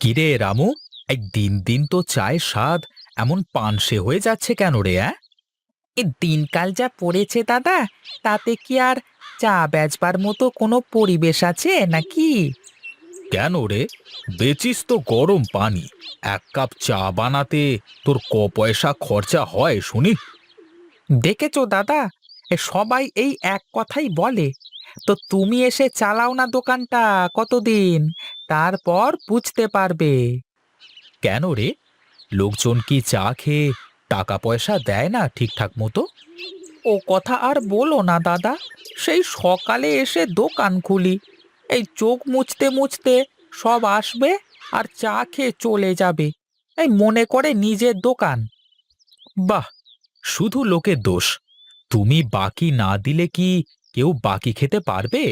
কিরে রামু, এই দিন দিন তো চায়ের স্বাদ এমন পানসে হয়ে যাচ্ছে কেন রে? এই দিনকাল যা পড়েছে দাদা, তাতে কি আর চা বেচবার মতো কোনো পরিবেশ আছে নাকি? কেন রে? বেচিস তো গরম পানি। এক কাপ চা বানাতে তোর পয়সা খরচা হয় শুনি? দেখেছো দাদা, সবাই এই এক কথাই বলে। তো তুমি এসে চালাও না দোকানটা কতদিন, তারপর বুঝতে পারবে। কেন রে? লোকজন কি চা খেয়ে টাকা পয়সা দেয় না ঠিকঠাক মতো? ও কথা আর বলো না দাদা। সেই সকালে এসে দোকান খুলি, এই চোখ মুছতে মুছতে সব আসবে আর চা খেয়ে চলে যাবে, এই মনে করে নিজের দোকান। বাহ, শুধু লোকের দোষ। তুমি বাকি না দিলে কি কেউ বাকি খেতে পারবে?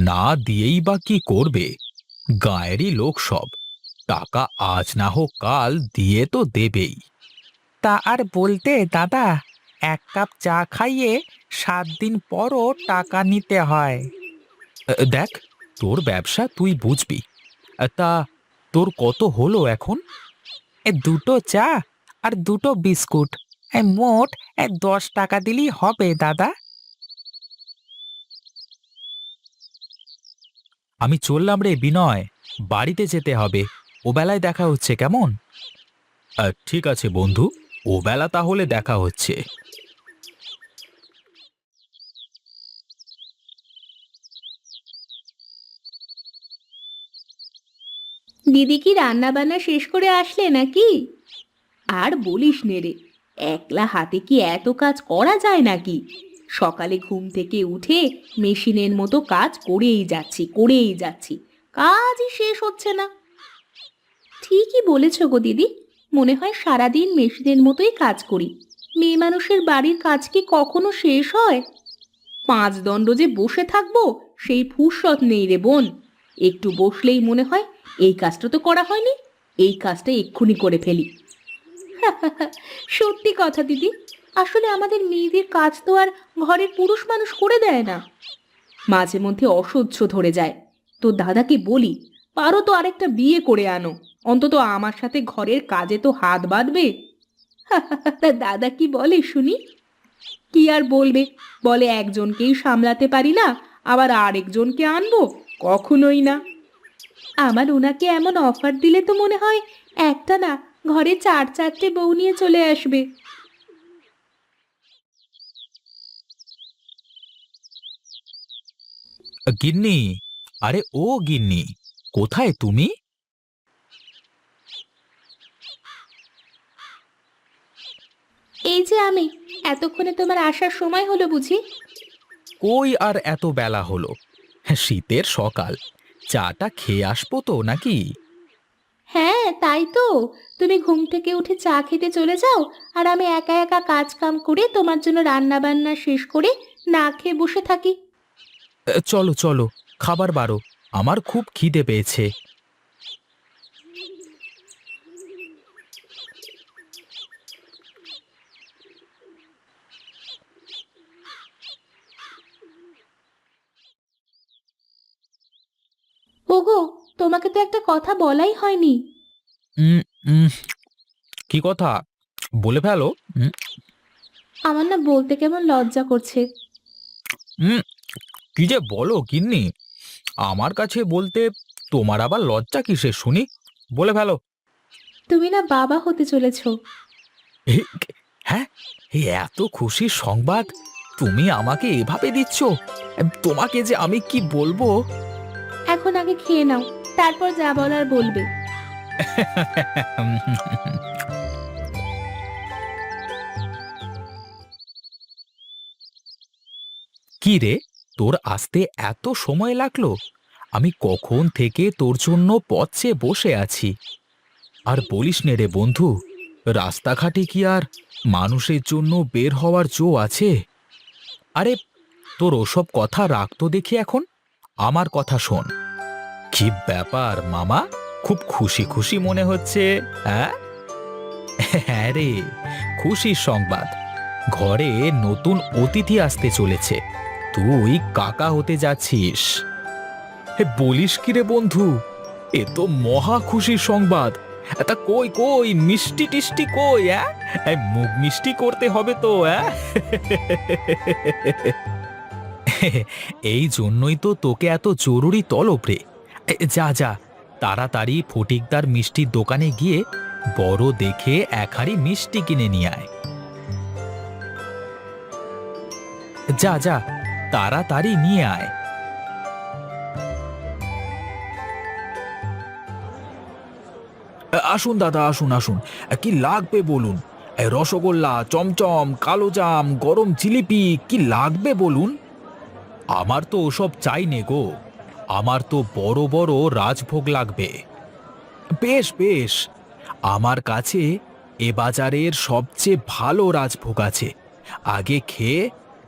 না দিয়েই বা কি করবে? গায়েরই লোক সব। টাকা আজ না হোক কাল দিয়ে তো দেবেই। তা আর বলতে দাদা, এক কাপ চা খাইয়ে 7 দিন পরও টাকা নিতে হয়। দেখ, তোর ব্যবসা তুই বুঝবি। তা তোর কত হলো এখন? দুটো চা আর দুটো বিস্কুট, মোট 10 টাকা দিলেই হবে দাদা। আমি চললাম রে বিনয়, বাড়িতে যেতে হবে। ও বেলায় দেখা হচ্ছে কেমন? ঠিক আছে বন্ধু, ও বেলা তাহলে দেখা হচ্ছে। দিদি কি রান্না বান্না শেষ করে আসলে নাকি? আর বলিস নে রে, একলা হাতে কি এত কাজ করা যায় নাকি? সকালে ঘুম থেকে উঠে মেশিনের মতো কাজ করেই যাচ্ছি, কাজই শেষ হচ্ছে না। ঠিকই বলেছ গো দিদি, মনে হয় সারাদিন মেশিনের মতোই কাজ করি। মেয়ে মানুষের বাড়ির কাজ কি কখনো শেষ হয়? 5 দণ্ড যে বসে থাকবো সেই ফুরসত নেই রে বোন। একটু বসলেই মনে হয় এই কাজটা তো করা হয়নি, এই কাজটা এক্ষুনি করে ফেলি। সত্যি কথা দিদি, আসলে আমাদের মেয়েদের কাজ তো আর ঘরের পুরুষ মানুষ করে দেয় না। মাঝে মধ্যে অসহ্য ধরে যায়। তো দাদাকে বলি, পারো তো আরেকটা বিয়ে করে আনো, অন্তত আমার সাথে ঘরের কাজে তো হাত বাঁধবে। দাদা কি বলে শুনি? কি আর বলবে, বলে একজনকেই সামলাতে পারি না, আবার আরেকজনকে আনবো? কখনোই না। আমার ওনাকে এমন অফার দিলে তো মনে হয় একটা না, ঘরে 4-4টে বউ নিয়ে চলে আসবে। গিন্নি, আরে ও গিন্নি, কোথায় তুমি? এই যে আমি, এতক্ষণে তোমার আসার সময় হলো বুঝি? কই আর এত বেলা হলো? শীতের সকাল, চাটা খেয়ে আসবো তো নাকি? হ্যাঁ তাই তো, তুমি ঘুম থেকে উঠে চা খেতে চলে যাও, আর আমি একা একা কাজ কাম করে তোমার জন্য রান্না বান্না শেষ করে না খেয়ে বসে থাকি। চলো চলো, খাবার বারো, আমার খুব খিদে পেয়েছে। ওগো, তোমাকে তো একটা কথা বলাই হয়নি। উম, উম, কি কথা? বলে ফেলো। উম, আমার না বলতে কেমন লজ্জা করছে। উম, কি যে বলো গিন্নি, আমার কাছে বলতে তোমার আবার লজ্জা কিসের শুনি? বলে ফেলো। তুমি না বাবা হতে চলেছো। এ, হ্যাঁ, এই এত খুশির সংবাদ তুমি আমাকে এভাবে দিচ্ছ? তোমাকে যে আমি কি বলবো? এখন আগে খেয়ে নাও, তারপর যা বলার বলবে। কি রে, তোর আসতে এত সময় লাগলো? আমি কখন থেকে তোর জন্য পথ চেয়ে বসে আছি। আর বলিস নে রে বন্ধু, রাস্তাঘাটে কি আর মানুষের জন্য বের হওয়ার জো আছে? আরে, তোর ওসব কথা রাখতো দেখি এখন, আমার কথা শোন। কি ব্যাপার মামা, খুব খুশি খুশি মনে হচ্ছে? হ্যাঁ, হ্যাঁ রে, খুশির সংবাদ। ঘরে নতুন অতিথি আসতে চলেছে, তুই কাকা হতে যাচ্ছিস। হে বলিস কি রে বন্ধু, এ তো মহা খুশির সংবাদ। তা কই কই মিষ্টি টিষ্টি কই? এই মুখ মিষ্টি করতে হবে তো। এই জন্যই তো তোকে এত জরুরি তলব রে। যা যা, তাড়াতাড়ি ফটিকদার মিষ্টির দোকানে গিয়ে বড় দেখে এক হাঁড়ি মিষ্টি কিনে নিয়ে আয়। যা যা, তাড়াতাড়ি নিয়ে আয়। আসুন দাদা, আসুন আসুন। কি লাগবে বলুন? রসগোল্লা, চমচম, কালোজাম, গরম জিলিপি, কি লাগবে বলুন? আমার তো ওসব চাই নে গো, আমার তো বড় বড় রাজভোগ লাগবে। বেশ বেশ, আমার কাছে এ বাজারের সবচেয়ে ভালো রাজভোগ আছে। আগে খেয়ে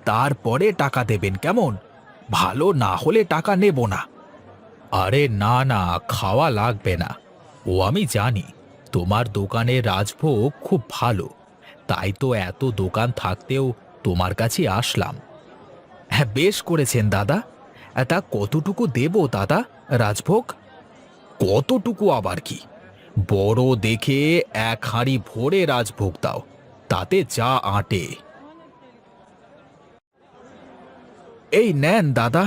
তারপরে টাকা দেবেন, কেমন? ভালো না হলে টাকা নেব না। আরে না না, খাওয়া লাগবে না। ও আমি জানি তোমার দোকানের রাজভোগ খুব ভালো, তাই তো এত দোকান থাকতেও তোমার কাছে আসলাম। হ্যাঁ, বেশ করেছেন দাদা। তা কতটুকু দেব দাদা রাজভোগ? কতটুকু আবার কি, বড় দেখে এক হাঁড়ি ভরে রাজভোগ দাও, তাতে যা আঁটে। এই নেন দাদা।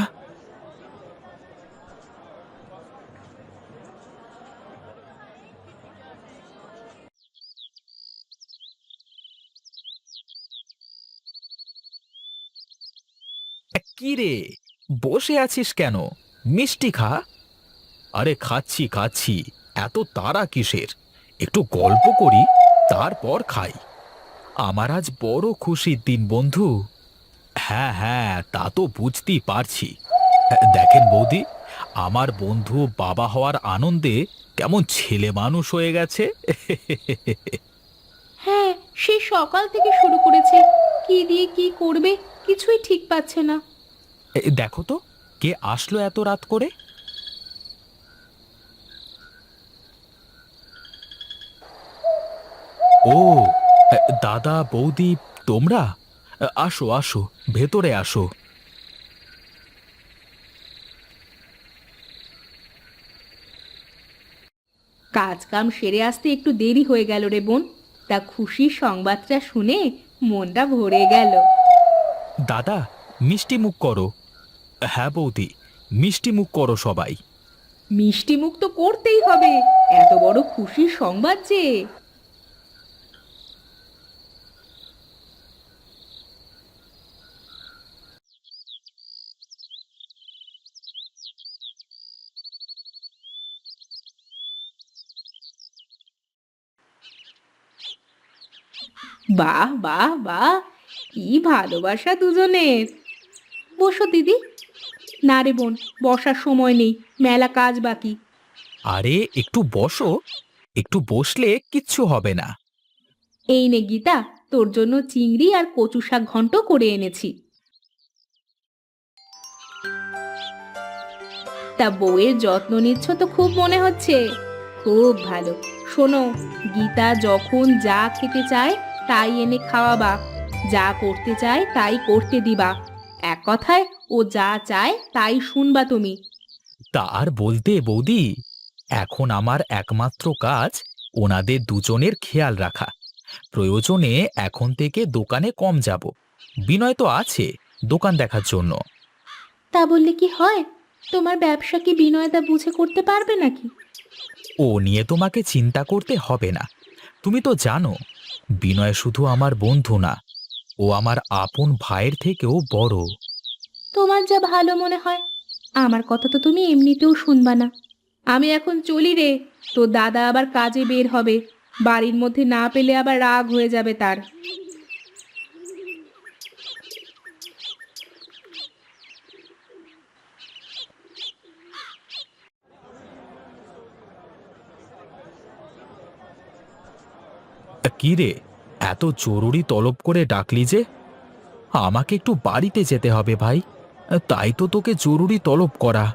কি রে, বসে আছিস কেন? মিষ্টি খা। আরে খাচ্ছি খাচ্ছি, এত তাড়া কিসের? একটু গল্প করি, তারপর খাই। আমার আজ বড় খুশির দিন বন্ধু। হ্যাঁ হ্যাঁ, তা তো বুঝতেই পারছি। দেখেন বৌদি, আমার বন্ধু বাবা হওয়ার আনন্দে কেমন ছেলে মানুষ হয়ে গেছে। হ্যাঁ, সে সকাল থেকে শুরু করেছে, কি দিয়ে কি করবে কিছুই ঠিক পাচ্ছে না। দেখো তো, কে আসলো এত রাত করে? ও, দাদা বৌদি, তোমরা আসো আসো, ভেতরে আসো। কাজ কাম সেরে আসতে একটু দেরি হয়ে গেল রে বোন। তা খুশির সংবাদটা শুনে মনটা ভরে গেল। দাদা, মিষ্টি মুখ করো। হ্যাঁ বৌদি, মিষ্টি মুখ করো সবাই। মিষ্টি মুখ তো করতেই হবে, এত বড় খুশির সংবাদ যে। বাহ বাহ বাহ, কি ভালোবাসা দুজনের। বসো দিদি। না রে বোন, বসার সময় নেই, মেলা কাজ বাকি। আরে একটু বসো, একটু বসলে কিচ্ছু হবে না। এই নে গীতা, তোর জন্য চিংড়ি আর কচু শাক ঘন্ট করে এনেছি। তা বউয়ের যত্ন নিচ্ছ তো খুব মনে হচ্ছে। খুব ভালো। শোনো, গীতা যখন যা খেতে চায় তাই এনে খাওয়াবা, যা করতে চায় তাই করতে দিবা। এক কথায় ও যা চায় তাই শুনবা তুমি। তার বলতে বৌদি, এখন আমার একমাত্র কাজ ওনাদের দুজনের খেয়াল রাখা। প্রয়োজনে এখন থেকে দোকানে কম যাব। বিনয় তো আছে দোকান দেখার জন্য। তা বললে কি হয়? তোমার ব্যবসা কি বিনয়দা বুঝে করতে পারবে নাকি? ও নিয়ে তোমাকে চিন্তা করতে হবে না। তুমি তো জানো, বিনয় শুধু আমার বন্ধু না, ও আমার আপন ভাইয়ের থেকেও বড়। তোমার যা ভালো মনে হয়। আমার কথা তো তুমি এমনিতেও শুনবা না। আমি এখন চলি রে, তো দাদা আবার কাজে বের হবে, বাড়ির মধ্যে না পেলে আবার রাগ হয়ে যাবে তার। কি রে, এত জরুরি তলব করে ডাকলি যে? আমাকে একটু বাড়িতে যেতে হবে ভাই, তাই তো তোকে জরুরি তলব করা।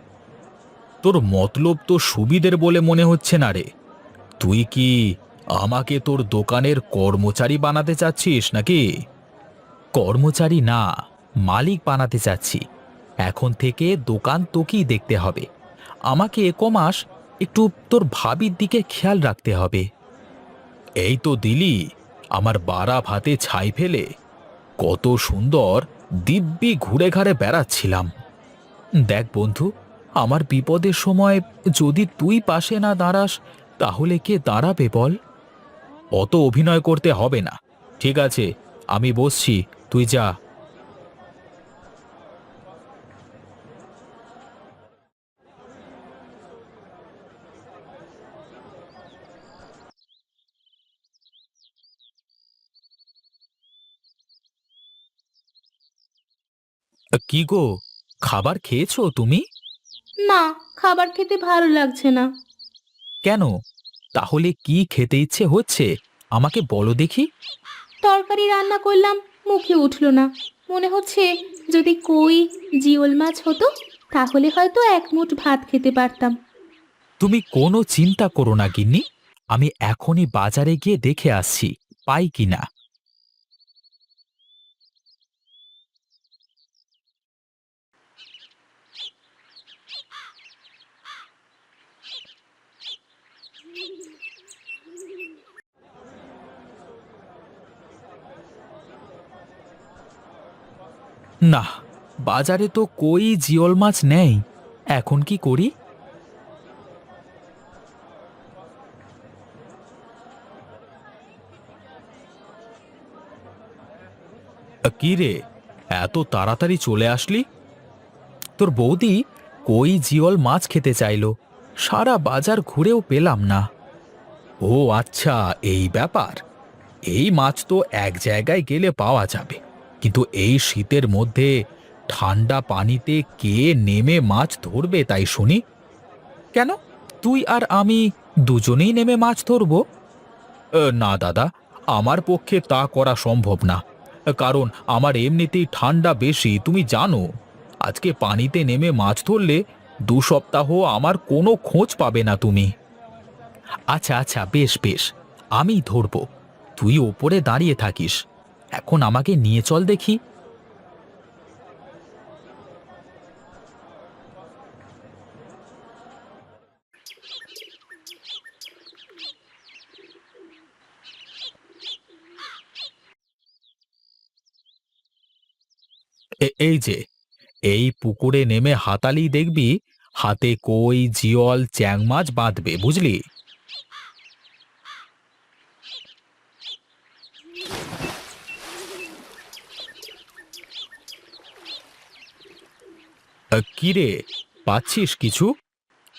তোর মতলব তো সুবিধের বলে মনে হচ্ছে না রে। তুই কি আমাকে তোর দোকানের কর্মচারী বানাতে চাচ্ছিস নাকি? কর্মচারী না, মালিক বানাতে চাচ্ছি। এখন থেকে দোকান তোকেই দেখতে হবে। আমাকে 1 মাস একটু তোর ভাবির দিকে খেয়াল রাখতে হবে। এই তো দিলি আমার বাড়া ভাতে ছাই ফেলে। কত সুন্দর দিব্যি ঘুরে ঘাড়ে বেড়াচ্ছিলাম। দেখ বন্ধু, আমার বিপদের সময় যদি তুই পাশে না দাঁড়াস তাহলে কে দাঁড়াবে বল? অত অভিনয় করতে হবে না। ঠিক আছে, আমি বসছি, তুই যা। কি গো, খাবার খেয়েছো তুমি? না, খাবার খেতে ভালো লাগছে না। কেন? তাহলে কি খেতে ইচ্ছে হচ্ছে আমাকে বলো দেখি। তরকারি রান্না করলাম, মুখে উঠলো না। মনে হচ্ছে যদি কই জিওল মাছ হতো তাহলে হয়তো এক মুঠ ভাত খেতে পারতাম। তুমি কোনো চিন্তা করো না গিন্নি, আমি এখনই বাজারে গিয়ে দেখে আসছি পাই কিনা। না, বাজারে তো কই জিওল মাছ নেই। এখন কি করি? কি রে, এত তাড়াতাড়ি চলে আসলি? তোর বৌদি কই জিওল মাছ খেতে চাইলো, সারা বাজার ঘুরেও পেলাম না। ও আচ্ছা, এই ব্যাপার। এই মাছ তো এক জায়গায় গেলে পাওয়া যাবে, কিন্তু এই শীতের মধ্যে ঠান্ডা পানিতে কে নেমে মাছ ধরবে তাই শুনি? কেন, তুই আর আমি দুজনেই নেমে মাছ ধরবো? না দাদা, আমার পক্ষে তা করা সম্ভব না। কারণ আমার এমনিতেই ঠান্ডা বেশি, তুমি জানো। আজকে পানিতে নেমে মাছ ধরলে 2 সপ্তাহ আমার কোনো খোঁজ পাবে না তুমি। আচ্ছা আচ্ছা, বেশ বেশ, আমিই ধরবো। তুই ওপরে দাঁড়িয়ে থাকিস, এখন আমাকে নিয়ে চল দেখি। এই যে, এই পুকুরে নেমে হাতালি দেখবি হাতে কই জিওল চ্যাং মাছ বাঁধবে, বুঝলি? কি রে, পাচ্ছিস কিছু?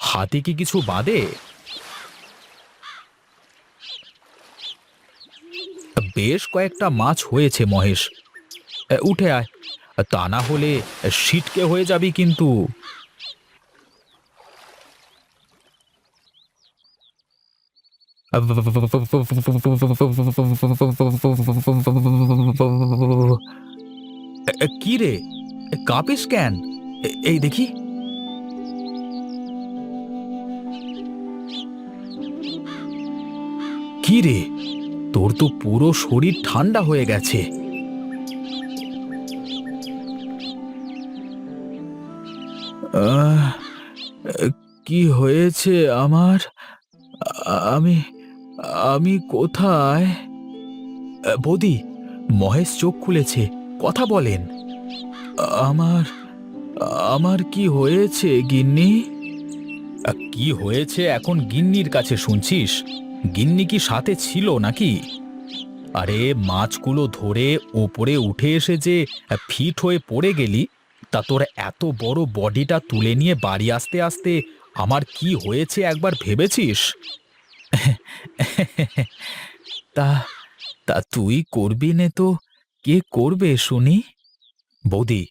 হাতে কি কিছু বাদে? বেশ কয়েকটা মাছ হয়েছে মহেশ। উঠে আয়, তা না হলে সিটকে হয়ে যাবি কিন্তু। কি রে, কাঁপিস কেন? এই দেখি। কি রে, তোর তো পুরো শরীর ঠান্ডা হয়ে গেছে। আহ, কি হয়েছে আমার? আমি আমি কোথায়? বৌদি, মহেশ চোখ খুলেছে, কথা বলেন। আমার আমার কি হয়েছে গিন্নি? কি হয়েছে এখন গিন্নির কাছে শুনছিস? গিন্নি কি সাথে ছিল নাকি? আরে মাছগুলো ধরে ওপরে উঠে এসে যে ফিট হয়ে পড়ে গেলি, তা তোর এত বড় বডিটা তুলে নিয়ে বাড়ি আসতে আসতে আমার কি হয়েছে একবার ভেবেছিস? তা তা তুই করবি নে তো কে করবে শুনি? বৌদি,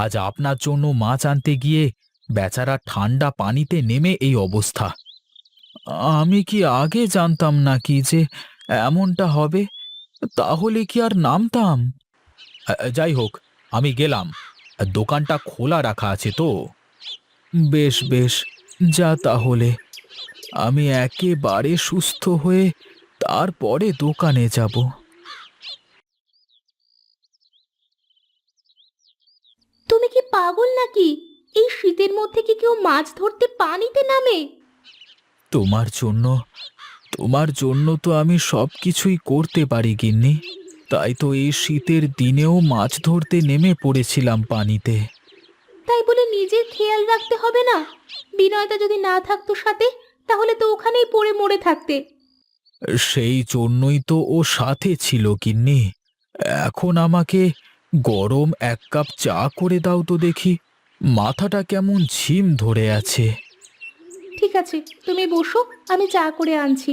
আজ আপনার জন্য মাছ আনতে গিয়ে বেচারা ঠান্ডা পানিতে নেমে এই অবস্থা। আমি কি আগে জানতাম নাকি যে এমনটা হবে? তাহলে কি আর নামতাম? যাই হোক, আমি গেলাম। দোকানটা খোলা রাখা আছে তো। বেশ বেশ, যা তাহলে। আমি একেবারে সুস্থ হয়ে তারপরে দোকানে যাব। তুমি কি পাগল নাকি? এই শীতের মধ্যে কি কেউ মাছ ধরতে পানিতে নামে? তোমার জন্য তোমার জন্য তো আমি সব কিছুই করতে পারি গিন্নি। তাই তো এই শীতের দিনেও মাছ ধরতে নেমে পড়েছিলাম পানিতে। তাই বলে নিজের খেয়াল রাখতে হবে না? বিনয়টা যদি না থাকতো সাথে, তাহলে তো ওখানেই পড়ে মরে থাকতে। সেই জন্যই তো ও সাথে ছিল গিন্নি। এখন আমাকে গরম এক কাপ চা করে দাও তো দেখি, মাথাটা কেমন ঝিম ধরে আছে। ঠিক আছে, তুমি বসো, আমি চা করে আনছি।